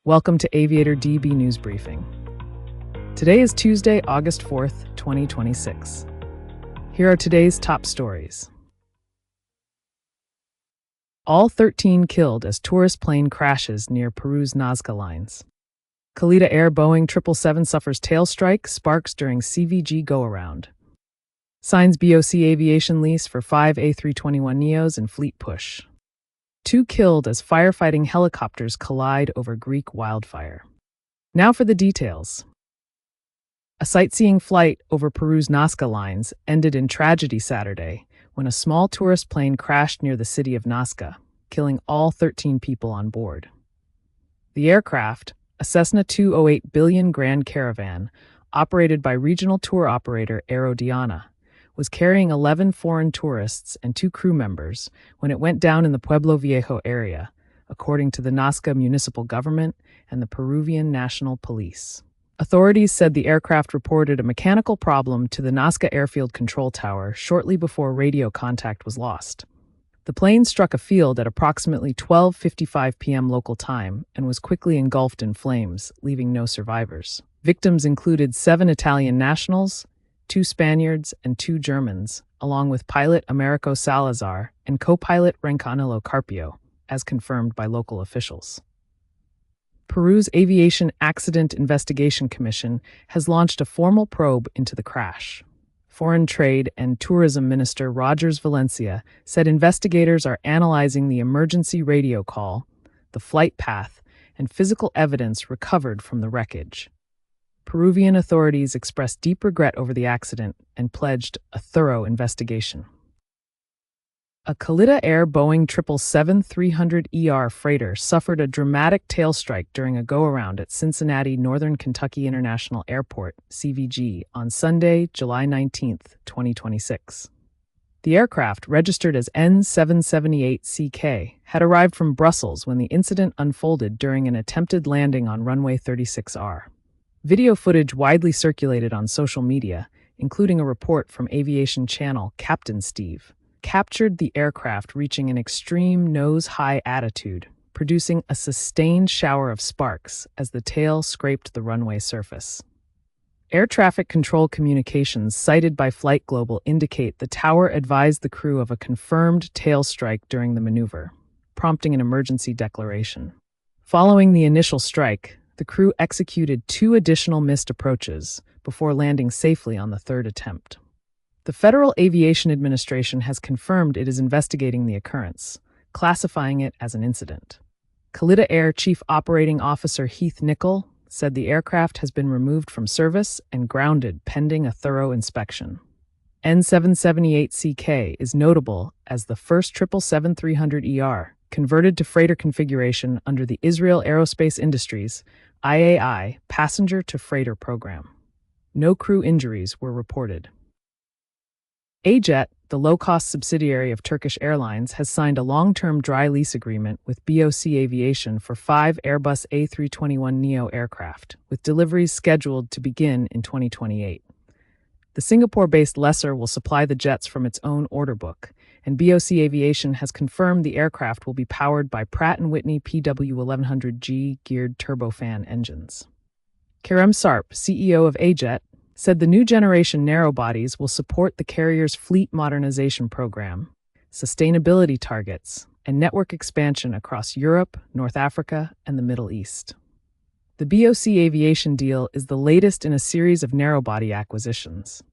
Welcome to AviatorDB News Briefing. Today is Tuesday, August 4th, 2026. Here are today's top stories. All 13 killed as tourist plane crashes near Peru's Nazca lines. Kalitta Air Boeing 777 suffers tail strike, sparks during CVG go-around. Signs BOC Aviation lease for 5 A321neos in fleet push. 2 killed as firefighting helicopters collide over Greek wildfire. Now for the details. A sightseeing flight over Peru's Nazca lines ended in tragedy Saturday when a small tourist plane crashed near the city of Nazca, killing all 13 people on board. The aircraft, a Cessna 208 billion Grand Caravan, operated by regional tour operator Aviator, was carrying 11 foreign tourists and 2 crew members when it went down in the Pueblo Viejo area, according to the Nazca municipal government and the Peruvian National Police. Authorities said the aircraft reported a mechanical problem to the Nazca Airfield Control Tower shortly before radio contact was lost. The plane struck a field at approximately 12:55 p.m. local time and was quickly engulfed in flames, leaving no survivors. Victims included 7 Italian nationals, 2 Spaniards, and 2 Germans, along with pilot Americo Salazar and co-pilot Rencanillo Carpio, as confirmed by local officials. Peru's Aviation Accident Investigation Commission has launched a formal probe into the crash. Foreign Trade and Tourism Minister Rogers Valencia said investigators are analyzing the emergency radio call, the flight path, and physical evidence recovered from the wreckage. Peruvian authorities expressed deep regret over the accident and pledged a thorough investigation. A Kalitta Air Boeing 777-300ER freighter suffered a dramatic tail strike during a go-around at Cincinnati Northern Kentucky International Airport, CVG, on Sunday, July 19, 2026. The aircraft, registered as N778CK, had arrived from Brussels when the incident unfolded during an attempted landing on runway 36R. Video footage widely circulated on social media, including a report from Aviation channel Captain Steve, captured the aircraft reaching an extreme nose-high attitude, producing a sustained shower of sparks as the tail scraped the runway surface. Air traffic control communications cited by Flight Global indicate the tower advised the crew of a confirmed tail strike during the maneuver, prompting an emergency declaration. Following the initial strike, the crew executed 2 additional missed approaches before landing safely on the 3rd attempt. The Federal Aviation Administration has confirmed it is investigating the occurrence, classifying it as an incident. Kalitta Air Chief Operating Officer Heath Nicol said the aircraft has been removed from service and grounded pending a thorough inspection. N778CK is notable as the first 777-300ER converted to freighter configuration under the Israel Aerospace Industries IAI passenger-to-freighter program. No crew injuries were reported. AJet, the low-cost subsidiary of Turkish Airlines, has signed a long-term dry lease agreement with BOC Aviation for 5 Airbus A321neo aircraft, with deliveries scheduled to begin in 2028. The Singapore-based lessor will supply the jets from its own order book, and BOC Aviation has confirmed the aircraft will be powered by Pratt & Whitney PW1100G geared turbofan engines. Kerem Sarp, CEO of AJet, said the new generation narrowbodies will support the carrier's fleet modernization program, sustainability targets, and network expansion across Europe, North Africa, and the Middle East. The BOC Aviation deal is the latest in a series of narrowbody acquisitions.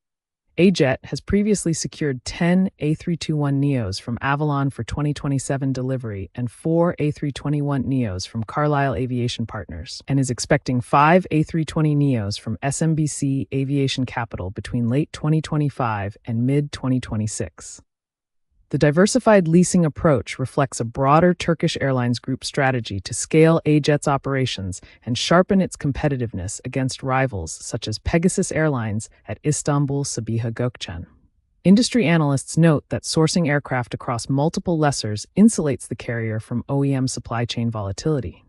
AJet has previously secured 10 A321neos from Avalon for 2027 delivery and 4 A321neos from Carlisle Aviation Partners, and is expecting 5 A320neos from SMBC Aviation Capital between late 2025 and mid-2026. The diversified leasing approach reflects a broader Turkish Airlines Group strategy to scale AJet's operations and sharpen its competitiveness against rivals such as Pegasus Airlines at Istanbul Sabiha Gökçen. Industry analysts note that sourcing aircraft across multiple lessors insulates the carrier from OEM supply chain volatility,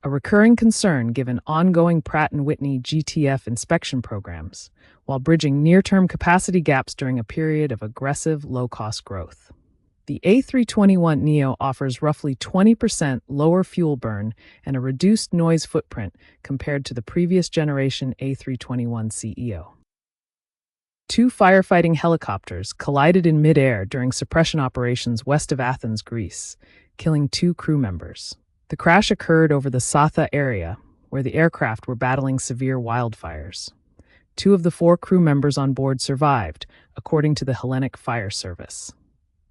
a recurring concern given ongoing Pratt & Whitney GTF inspection programs, while bridging near-term capacity gaps during a period of aggressive low-cost growth. The A321neo offers roughly 20% lower fuel burn and a reduced noise footprint compared to the previous generation A321ceo. Two firefighting helicopters collided in midair during suppression operations west of Athens, Greece, killing 2 crew members. The crash occurred over the Satha area, where the aircraft were battling severe wildfires. 2 of the 4 crew members on board survived, according to the Hellenic Fire Service.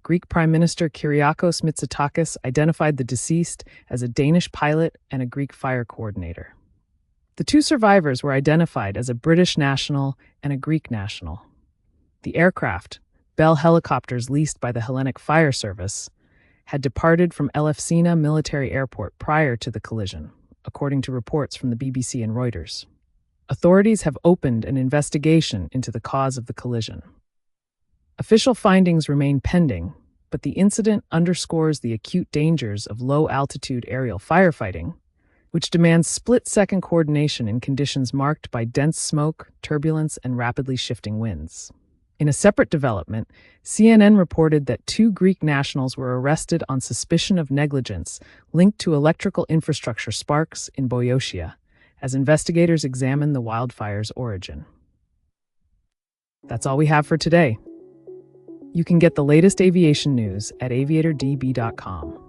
Greek Prime Minister Kyriakos Mitsotakis identified the deceased as a Danish pilot and a Greek fire coordinator. The 2 survivors were identified as a British national and a Greek national. The aircraft, Bell helicopters leased by the Hellenic Fire Service, had departed from Elefsina Military Airport prior to the collision, according to reports from the BBC and Reuters. Authorities have opened an investigation into the cause of the collision. Official findings remain pending, but the incident underscores the acute dangers of low-altitude aerial firefighting, which demands split-second coordination in conditions marked by dense smoke, turbulence, and rapidly shifting winds. In a separate development, CNN reported that 2 Greek nationals were arrested on suspicion of negligence linked to electrical infrastructure sparks in Boeotia, as investigators examine the wildfire's origin. That's all we have for today. You can get the latest aviation news at AviatorDB.com.